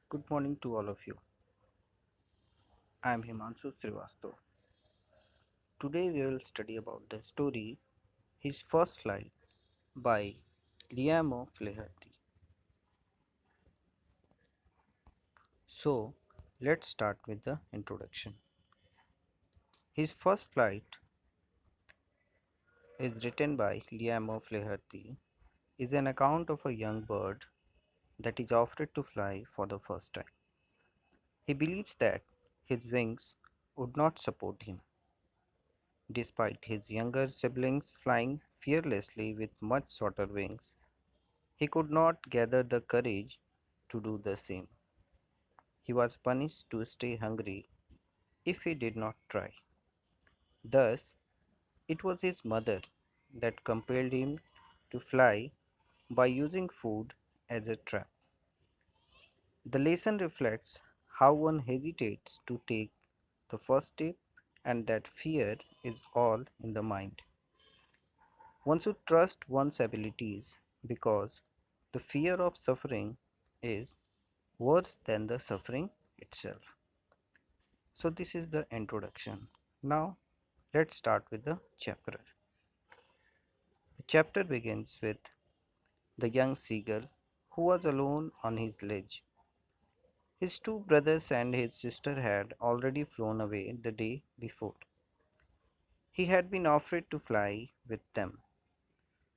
Good morning to all of you. I am Himanshu Srivastav. Today we will study about the story His First Flight by Liam Flaherty. So let's start with the introduction. His First Flight is written by Liam Flaherty is an account of a young bird that is offered to fly for the first time. He believes that his wings would not support him, despite his younger siblings flying fearlessly with much shorter wings. He could not gather the courage to do the same. He was punished to stay hungry if he did not try. Thus, it was his mother that compelled him to fly by using food as a trap. The lesson reflects how one hesitates to take the first step and that fear is all in the mind. One should trust one's abilities because the fear of suffering is worse than the suffering itself. So, this is the introduction. Now, let's start with the chapter. The chapter begins with the young seagull who was alone on his ledge. His two brothers and his sister had already flown away the day before. He had been offered to fly with them.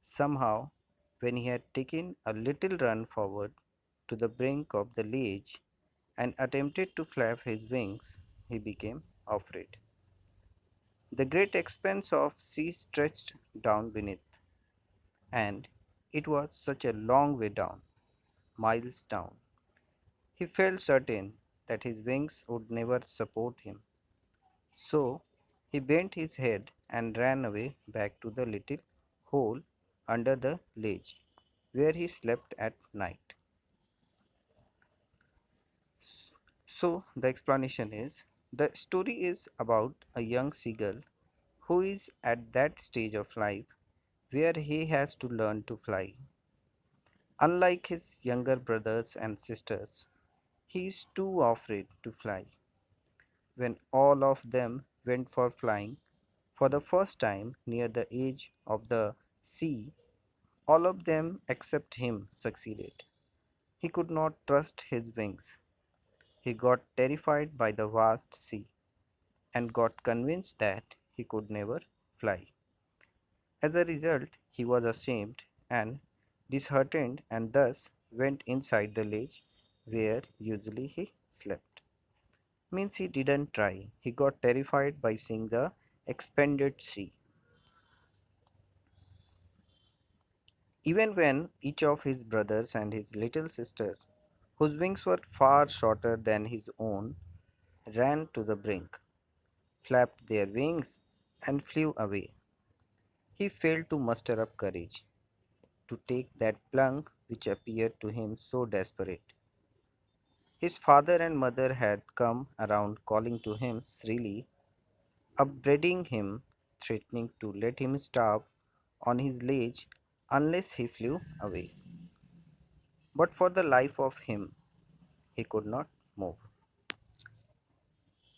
Somehow, when he had taken a little run forward to the brink of the ledge and attempted to flap his wings, he became afraid. The great expanse of sea stretched down beneath, and it was such a long way down, miles down. He felt certain that his wings would never support him. So he bent his head and ran away back to the little hole under the ledge where he slept at night. So the explanation is the story is about a young seagull who is at that stage of life where he has to learn to fly. Unlike his younger brothers and sisters, he is too afraid to fly. When all of them went for flying for the first time near the edge of the sea, all of them except him succeeded. He could not trust his wings. He got terrified by the vast sea and got convinced that he could never fly. As a result, he was ashamed and disheartened and thus went inside the ledge where usually he slept. Means he didn't try. He got terrified by seeing the expanded sea. Even when each of his brothers and his little sister, whose wings were far shorter than his own, ran to the brink, flapped their wings, and flew away, he failed to muster up courage to take that plunge which appeared to him so desperate. His father and mother had come around calling to him shrilly, upbraiding him, threatening to let him starve on his ledge unless he flew away. But for the life of him, he could not move.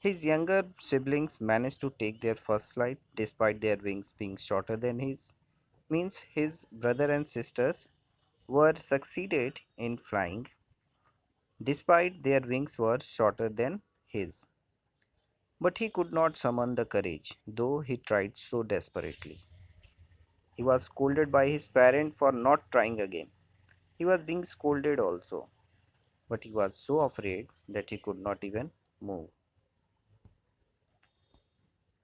His younger siblings managed to take their first flight despite their wings being shorter than his. Means his brother and sisters were succeeded in flying despite their wings were shorter than his. But he could not summon the courage, though he tried so desperately. He was scolded by his parent for not trying again. He was being scolded also, but he was so afraid that he could not even move.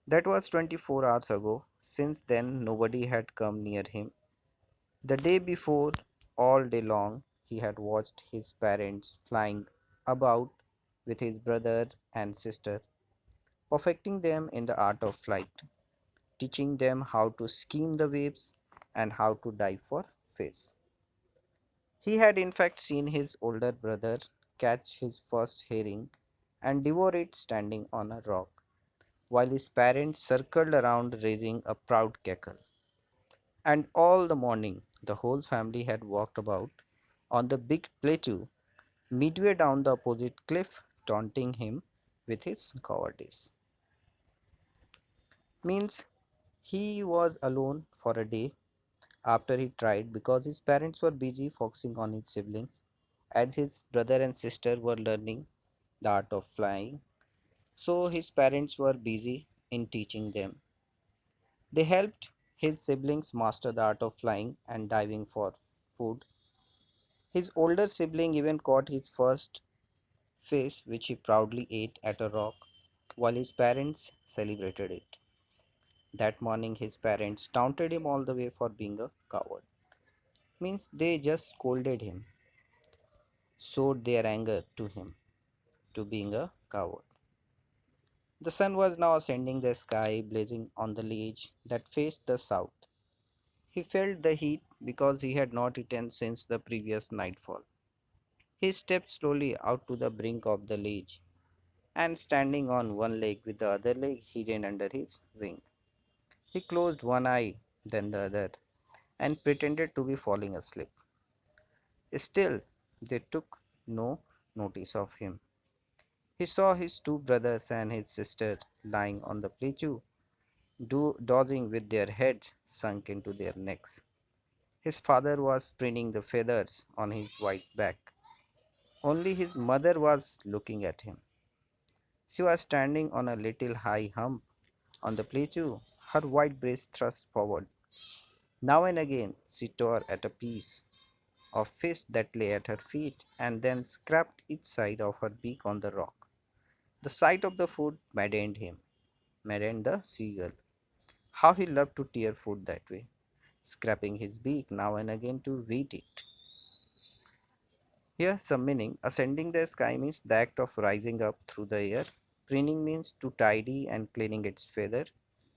That was 24 hours ago. Since then, nobody had come near him. The day before, all day long, he had watched his parents flying about with his brother and sister, perfecting them in the art of flight, teaching them how to skim the waves and how to dive for fish. He had in fact seen his older brother catch his first herring and devour it standing on a rock, while his parents circled around raising a proud cackle. And all the morning the whole family had walked about on the big plateau midway down the opposite cliff, taunting him with his cowardice. Means he was alone for a day after he tried because his parents were busy focusing on his siblings, as his brother and sister were learning the art of flying. So his parents were busy in teaching them. They helped his siblings master the art of flying and diving for food. His older sibling even caught his first fish, which he proudly ate at a rock, while his parents celebrated it. That morning, his parents taunted him all the way for being a coward. Means they just scolded him, showed their anger to him to being a coward. The sun was now ascending the sky, blazing on the ledge that faced the south. He felt the heat because he had not eaten since the previous nightfall. He stepped slowly out to the brink of the ledge and standing on one leg with the other leg hidden under his wing. He closed one eye, then the other, and pretended to be falling asleep. Still, they took no notice of him. He saw his two brothers and his sister lying on the plateau, dozing with their heads sunk into their necks. His father was preening the feathers on his white back. Only his mother was looking at him. She was standing on a little high hump on the plateau, her white breast thrust forward. Now and again she tore at a piece of fish that lay at her feet and then scraped each side of her beak on the rock. The sight of the food maddened him, maddened the seagull. How he loved to tear food that way, scraping his beak now and again to eat it. Here, some meaning. Ascending the sky means the act of rising up through the air. Preening means to tidy and cleaning its feather.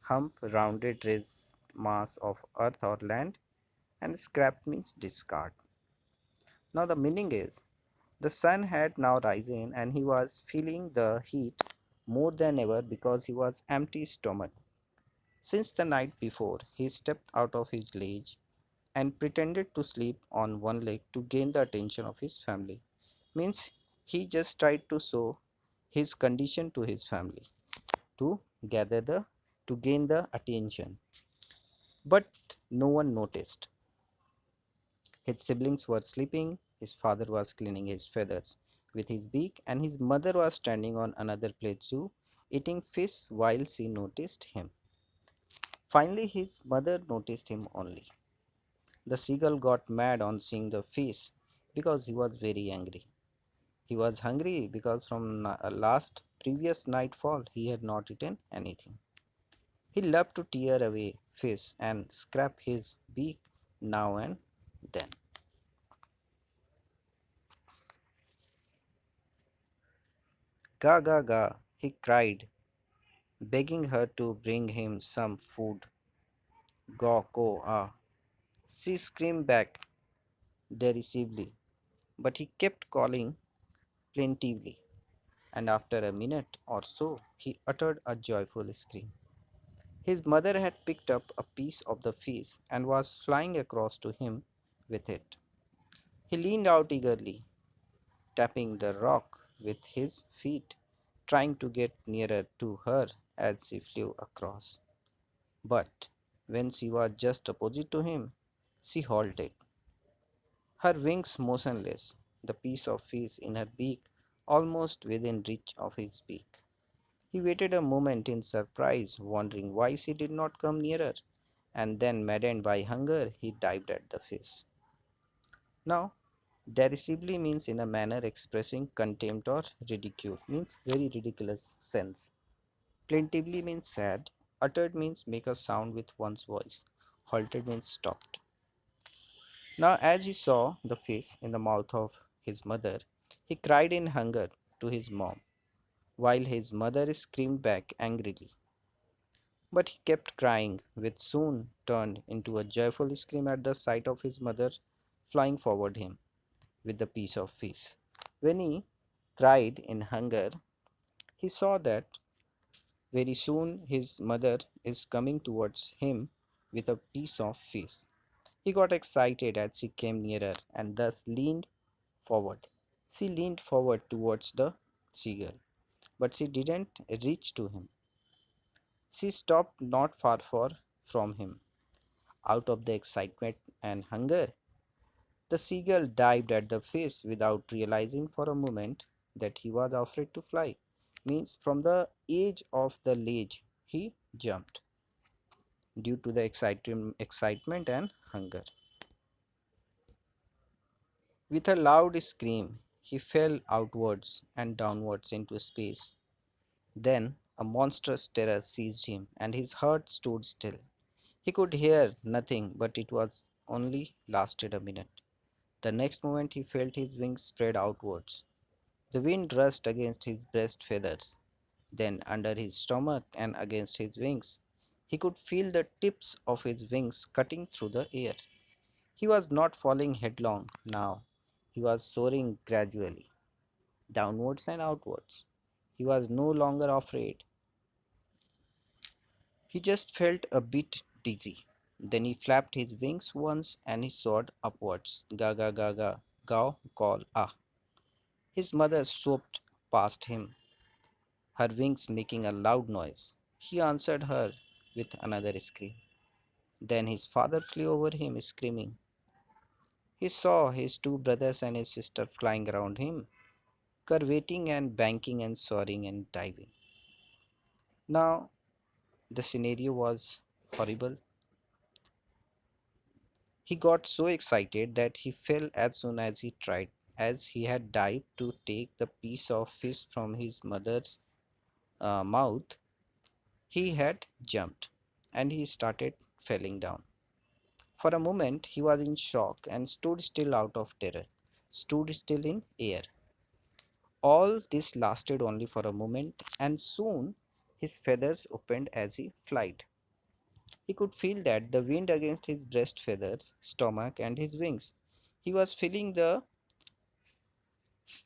Hump, rounded raised mass of earth or land. And scrap means discard. Now the meaning is the sun had now risen and he was feeling the heat more than ever because he was empty stomach. Since the night before, he stepped out of his ledge and pretended to sleep on one leg to gain the attention of his family. Means he just tried to show his condition to his family to gather the to gain the attention. But no one noticed. His siblings were sleeping, his father was cleaning his feathers with his beak, and his mother was standing on another plateau eating fish while she noticed him. Finally, his mother noticed him only. The seagull got mad on seeing the fish because he was very angry. He was hungry because from last previous nightfall he had not eaten anything. He loved to tear away fish and scrape his beak now and then. Ga ga ga, he cried, begging her to bring him some food. Go, go, ah. She screamed back derisively, but he kept calling plaintively, and after a minute or so he uttered a joyful scream. His mother had picked up a piece of the fish and was flying across to him with it. He leaned out eagerly, tapping the rock with his feet, trying to get nearer to her as she flew across. But when she was just opposite to him, she halted, her wings motionless, the piece of fish in her beak almost within reach of his beak. He waited a moment in surprise, wondering why she did not come nearer, and then, maddened by hunger, he dived at the fish. Now, derisively means in a manner expressing contempt or ridicule, means very ridiculous sense. Plaintively means sad. Uttered means make a sound with one's voice. Halted means stopped. Now, as he saw the fish in the mouth of his mother, he cried in hunger to his mom, while his mother screamed back angrily. But he kept crying, which soon turned into a joyful scream at the sight of his mother flying forward him with the piece of fish. When he cried in hunger, he saw that very soon his mother is coming towards him with a piece of fish. He got excited as she came nearer and thus leaned forward. She leaned forward towards the seagull, but she didn't reach to him. She stopped not far from him. Out of the excitement and hunger, the seagull dived at the fish without realizing for a moment that he was afraid to fly. Means from the edge of the ledge he jumped due to the excitement and hunger. With a loud scream, he fell outwards and downwards into space. Then a monstrous terror seized him, and his heart stood still. He could hear nothing, but it was only lasted a minute. The next moment he felt his wings spread outwards. The wind rushed against his breast feathers, then under his stomach and against his wings. He could feel the tips of his wings cutting through the air. He was not falling headlong now. He was soaring gradually, downwards and outwards. He was no longer afraid. He just felt a bit dizzy. Then he flapped his wings once and he soared upwards. Ga ga ga ga, gaw, call, ah. His mother swooped past him, her wings making a loud noise. He answered her with another scream. Then his father flew over him, screaming. He saw his two brothers and his sister flying around him, curveting and banking and soaring and diving. Now, the scenario was horrible. He got so excited that he fell as soon as he tried, as he had dived to take the piece of fish from his mother's mouth. He had jumped, and he started falling down. For a moment he was in shock and stood still out of terror, stood still in air. All this lasted only for a moment, and soon his feathers opened as he flight. He could feel that the wind against his breast feathers, stomach, and his wings. He was feeling the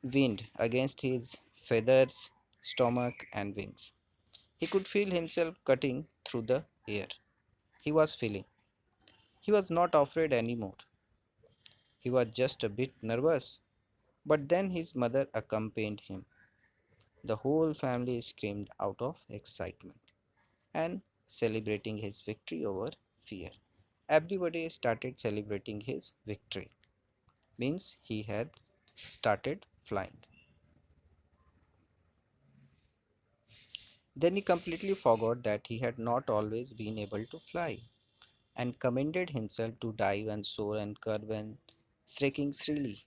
wind against his feathers, stomach, and wings. He could feel himself cutting through the air. He was feeling. He was not afraid anymore. He was just a bit nervous. But then his mother accompanied him. The whole family screamed out of excitement and celebrating his victory over fear. Everybody started celebrating his victory, means he had started flying. Then he completely forgot that he had not always been able to fly, and commended himself to dive and soar and curve and shrieking shrilly.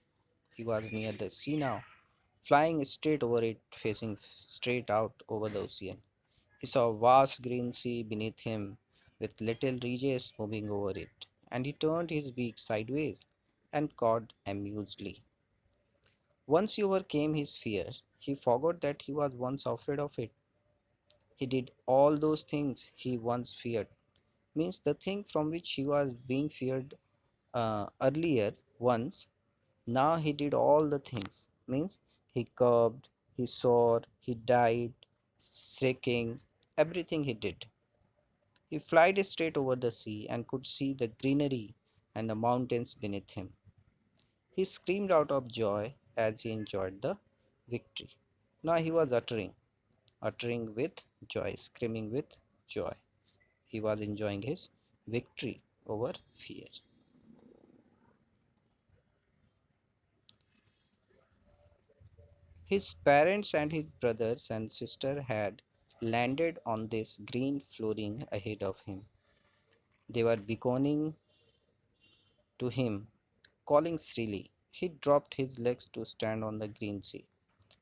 He was near the sea now, flying straight over it, facing straight out over the ocean. He saw a vast green sea beneath him, with little ridges moving over it, and he turned his beak sideways and cawed amusedly. Once he overcame his fear, he forgot that he was once afraid of it. He did all those things he once feared, means the thing from which he was being feared earlier once. Now he did all the things, means he curbed, he soared, he dived, shrieking, everything he did. He flied straight over the sea and could see the greenery and the mountains beneath him. He screamed out of joy as he enjoyed the victory. Now he was uttering with joy, screaming with joy. He was enjoying his victory over fear. His parents and his brothers and sister had landed on this green flooring ahead of him. They were beckoning to him, calling shrilly. He dropped his legs to stand on the green sea.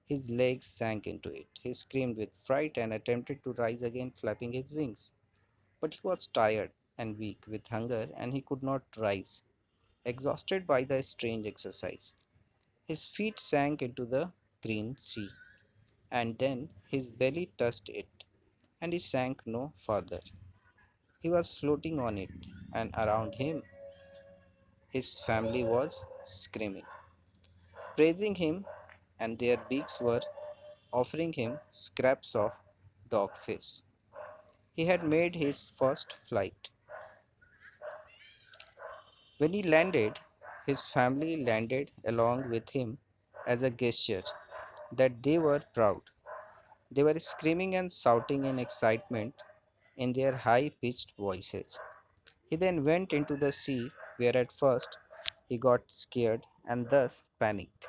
His legs sank into it. He screamed with fright and attempted to rise again, flapping his wings. But he was tired and weak with hunger, and he could not rise, exhausted by the strange exercise. His feet sank into the green sea, and then his belly touched it, and he sank no further. He was floating on it, and around him his family was screaming, praising him, and their beaks were offering him scraps of dogfish. He had made his first flight. When he landed, his family landed along with him, as a gesture that they were proud. They were screaming and shouting in excitement in their high pitched voices. He then went into the sea, where at first he got scared and thus panicked.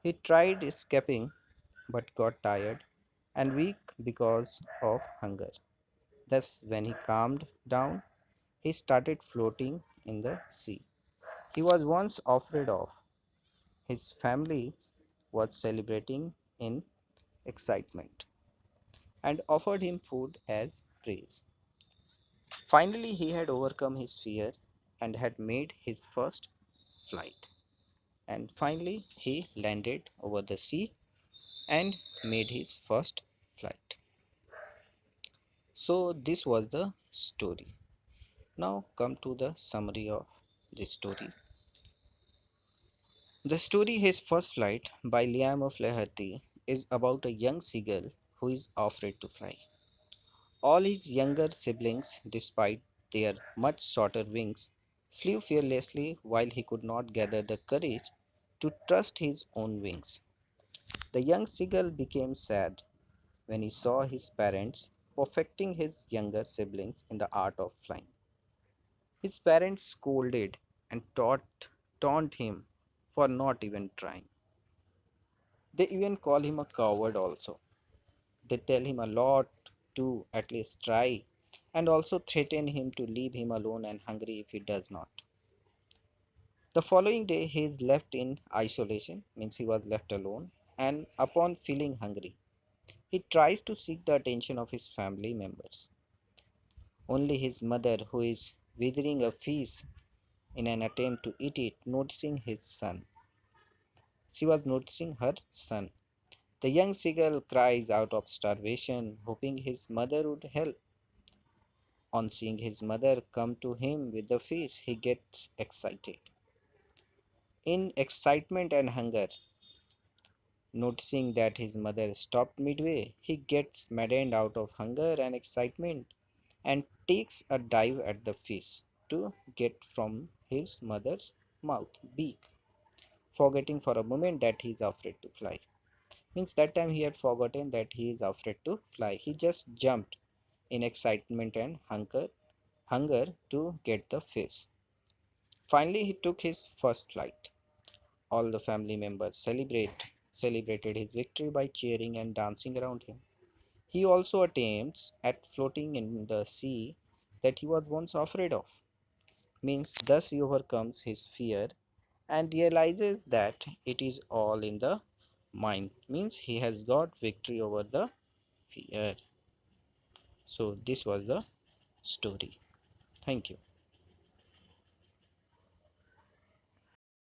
He tried escaping but got tired and weak because of hunger. Thus, when he calmed down, he started floating in the sea. He was once afraid of. His family was celebrating in excitement and offered him food as praise. Finally, he had overcome his fear and had made his first flight. And finally, he landed over the sea and made his first flight. So, this was the story. Now, come to the summary of this story. The story His First Flight by Liam O'Flaherty is about a young seagull who is afraid to fly. All his younger siblings, despite their much shorter wings, flew fearlessly while he could not gather the courage to trust his own wings. The young seagull became sad when he saw his parents perfecting his younger siblings in the art of flying. His parents scolded and taunt him for not even trying. They even call him a coward also. They tell him a lot to at least try and also threaten him to leave him alone and hungry if he does not. The following day he is left in isolation, means he was left alone, and upon feeling hungry, he tries to seek the attention of his family members. Only his mother, who is withering a fish in an attempt to eat it, noticing his son. She was noticing her son. The young seagull cries out of starvation, hoping his mother would help. On seeing his mother come to him with the fish, he gets excited. In excitement and hunger, noticing that his mother stopped midway, he gets maddened out of hunger and excitement and takes a dive at the fish to get from his mother's mouth, beak, forgetting for a moment that he is afraid to fly. Means that time he had forgotten that he is afraid to fly. He just jumped in excitement and hunger to get the fish. Finally, he took his first flight. All the family members celebrated his victory by cheering and dancing around him. He also attempts at floating in the sea that he was once afraid of. Means thus he overcomes his fear and realizes that it is all in the mind. Means he has got victory over the fear. So this was the story. Thank you.